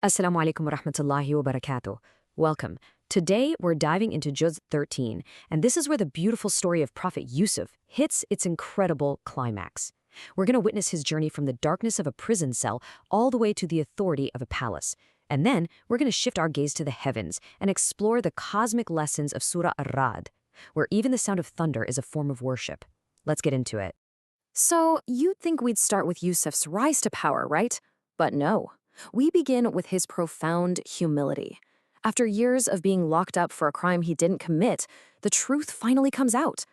Assalamu alaikum wa rahmatullahi wa barakatuh. Welcome. Today, we're diving into Juz 13, and this is where the beautiful story of Prophet Yusuf hits its incredible climax. We're going to witness his journey from the darkness of a prison cell all the way to the authority of a palace. And then, we're going to shift our gaze to the heavens and explore the cosmic lessons of Surah Ar-Ra'd, where even the sound of thunder is a form of worship. Let's get into it. So, you'd think we'd start with Yusuf's rise to power, right? But no. We begin with his profound humility. After years of being locked up for a crime he didn't commit, the truth finally comes out.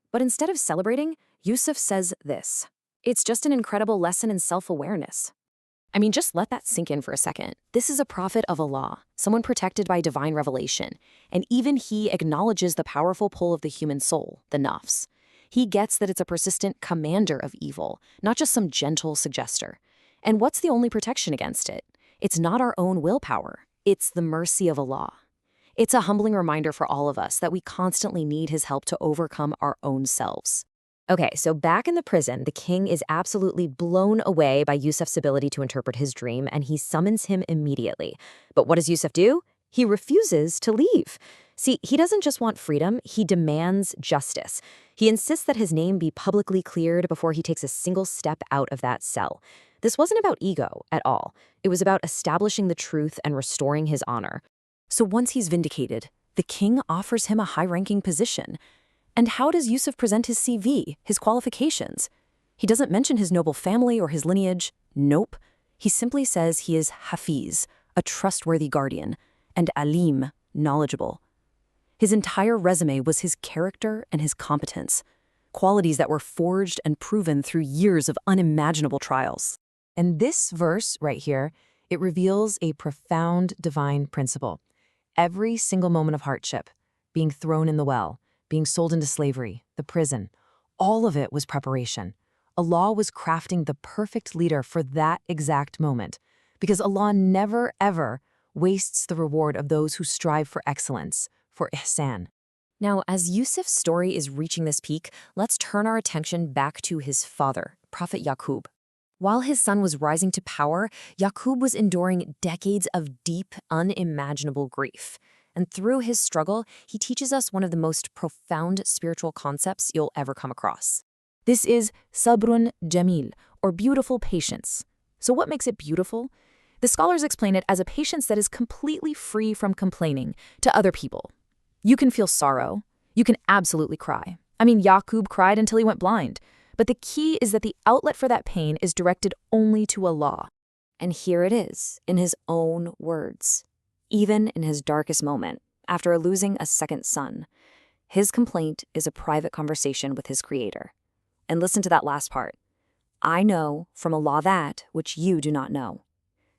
But instead of celebrating, Yusuf says this: "It's just an incredible lesson in self-awareness." I mean, just let that sink in for a second. This is a prophet of Allah, someone protected by divine revelation, and even he acknowledges the powerful pull of the human soul, the nafs. He gets that it's a persistent commander of evil, not just some gentle suggester. And what's the only protection against it? It's not our own willpower. It's the mercy of Allah. It's a humbling reminder for all of us that we constantly need his help to overcome our own selves. Okay, so back in the prison, the king is absolutely blown away by Yusuf's ability to interpret his dream, and he summons him immediately. But what does Yusuf do? He refuses to leave. See, he doesn't just want freedom, he demands justice. He insists that his name be publicly cleared before he takes a single step out of that cell. This wasn't about ego at all. It was about establishing the truth and restoring his honor. So once he's vindicated, the king offers him a high-ranking position. And how does Yusuf present his CV, his qualifications? He doesn't mention his noble family or his lineage. Nope. He simply says he is Hafiz, a trustworthy guardian, and Alim, knowledgeable. His entire resume was his character and his competence, qualities that were forged and proven through years of unimaginable trials. And this verse right here, it reveals a profound divine principle. Every single moment of hardship, being thrown in the well, being sold into slavery, the prison, all of it was preparation. Allah was crafting the perfect leader for that exact moment, because Allah never, ever wastes the reward of those who strive for excellence, for ihsan. Now, as Yusuf's story is reaching this peak, let's turn our attention back to his father, Prophet Yaqub. While his son was rising to power, Yaqub was enduring decades of deep, unimaginable grief. And through his struggle, he teaches us one of the most profound spiritual concepts you'll ever come across. This is sabrun jamil, or beautiful patience. So what makes it beautiful? The scholars explain it as a patience that is completely free from complaining to other people. You can feel sorrow. You can absolutely cry. I mean, Yaqub cried until he went blind. But the key is that the outlet for that pain is directed only to Allah. And here it is, in his own words. Even in his darkest moment, after losing a second son, his complaint is a private conversation with his Creator. And listen to that last part. "I know from Allah that which you do not know."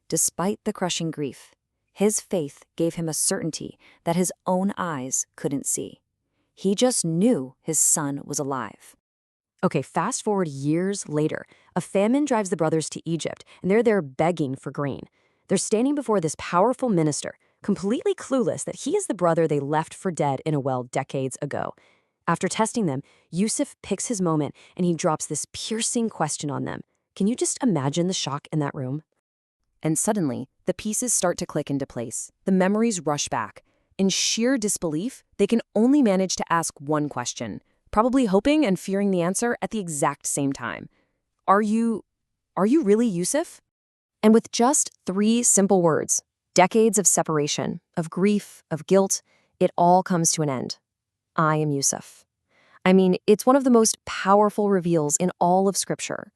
Despite the crushing grief, his faith gave him a certainty that his own eyes couldn't see. He just knew his son was alive. Okay, fast forward years later, a famine drives the brothers to Egypt, and they're there begging for grain. They're standing before this powerful minister, completely clueless that he is the brother they left for dead in a well decades ago. After testing them, Yusuf picks his moment, and he drops this piercing question on them. Can you just imagine the shock in that room? And suddenly, the pieces start to click into place. The memories rush back. In sheer disbelief, they can only manage to ask one question, probably hoping and fearing the answer at the exact same time. Are you really Yusuf? And with just 3 simple words, decades of separation, of grief, of guilt, it all comes to an end. I am Yusuf. I mean, it's one of the most powerful reveals in all of Scripture.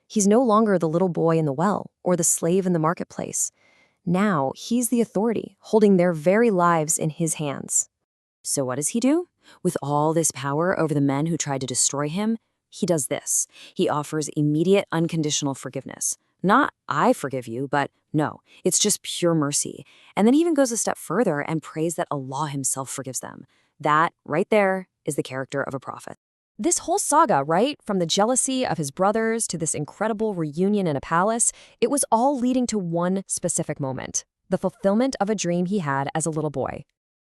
He's no longer the little boy in the well or the slave in the marketplace. Now, he's the authority, holding their very lives in his hands. So what does he do? With all this power over the men who tried to destroy him, he does this. He offers immediate, unconditional forgiveness. Not, I forgive you, but no, it's just pure mercy. And then he even goes a step further and prays that Allah himself forgives them. That, right there, is the character of a prophet. This whole saga, right, from the jealousy of his brothers to this incredible reunion in a palace, it was all leading to one specific moment, the fulfillment of a dream he had as a little boy.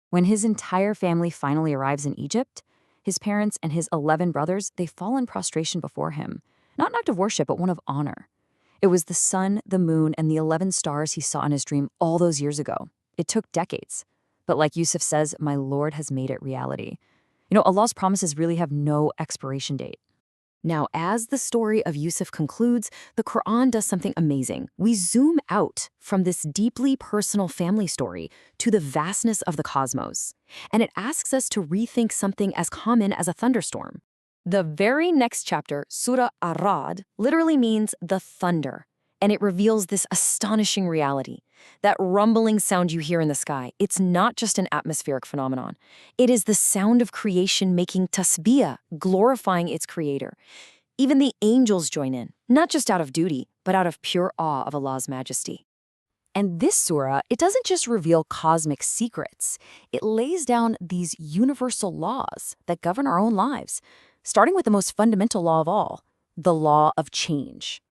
When his entire family finally arrives in Egypt, his parents and his 11 brothers, they fall in prostration before him. Not an act of worship, but one of honor. It was the sun, the moon, and the 11 stars he saw in his dream all those years ago. It took decades. But like Yusuf says, my Lord has made it reality. Allah's promises really have no expiration date. Now, as the story of Yusuf concludes, the Quran does something amazing. We zoom out from this deeply personal family story to the vastness of the cosmos. And it asks us to rethink something as common as a thunderstorm. The very next chapter, Surah Ar-Ra'd, literally means the thunder. And it reveals this astonishing reality. That rumbling sound you hear in the sky, it's not just an atmospheric phenomenon. It is the sound of creation making tasbih, glorifying its creator. Even the angels join in, not just out of duty, but out of pure awe of Allah's majesty. And this surah, it doesn't just reveal cosmic secrets. It lays down these universal laws that govern our own lives, starting with the most fundamental law of all, the law of change.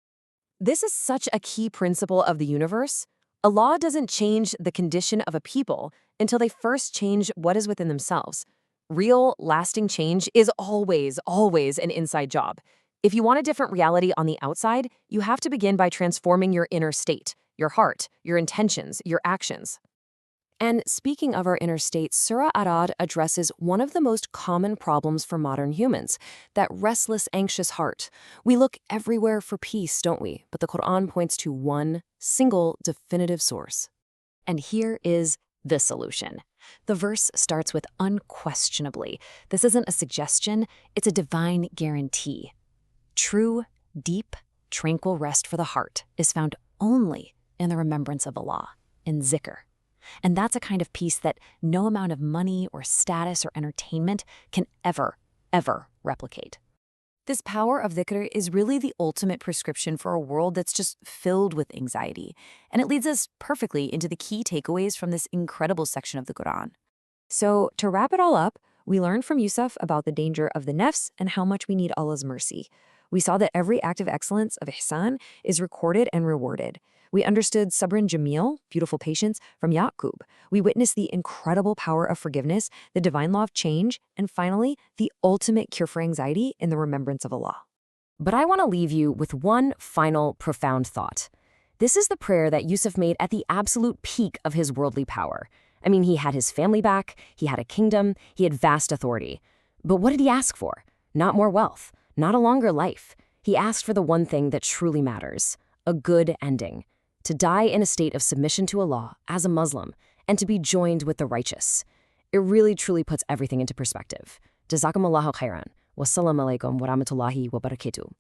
This is such a key principle of the universe. Allah doesn't change the condition of a people until they first change what is within themselves. Real, lasting change is always an inside job. If you want a different reality on the outside, you have to begin by transforming your inner state, your heart, your intentions, your actions. And speaking of our inner state, Surah Ar-Ra'd addresses one of the most common problems for modern humans, that restless, anxious heart. We look everywhere for peace, don't we? But the Quran points to one single definitive source. And here is the solution. The verse starts with unquestionably. This isn't a suggestion, it's a divine guarantee. True, deep, tranquil rest for the heart is found only in the remembrance of Allah, in zikr. And that's a kind of peace that no amount of money or status or entertainment can ever replicate. This power of dhikr is really the ultimate prescription for a world that's just filled with anxiety. And it leads us perfectly into the key takeaways from this incredible section of the Quran. So to wrap it all up, we learned from Yusuf about the danger of the nafs and how much we need Allah's mercy. We saw that every act of excellence, of ihsan, is recorded and rewarded. We understood sabrin jamil, beautiful patience, from Yaqub. We witnessed the incredible power of forgiveness, the divine law of change, and finally, the ultimate cure for anxiety in the remembrance of Allah. But I want to leave you with one final profound thought. This is the prayer that Yusuf made at the absolute peak of his worldly power. I mean, he had his family back, he had a kingdom, he had vast authority. But what did he ask for? Not more wealth, not a longer life. He asked for the one thing that truly matters, a good ending. To die in a state of submission to Allah as a Muslim, and to be joined with the righteous. It really truly puts everything into perspective. Jazakumullahu khairan. Wassalamu alaikum wa rahmatullahi wa barakatuh.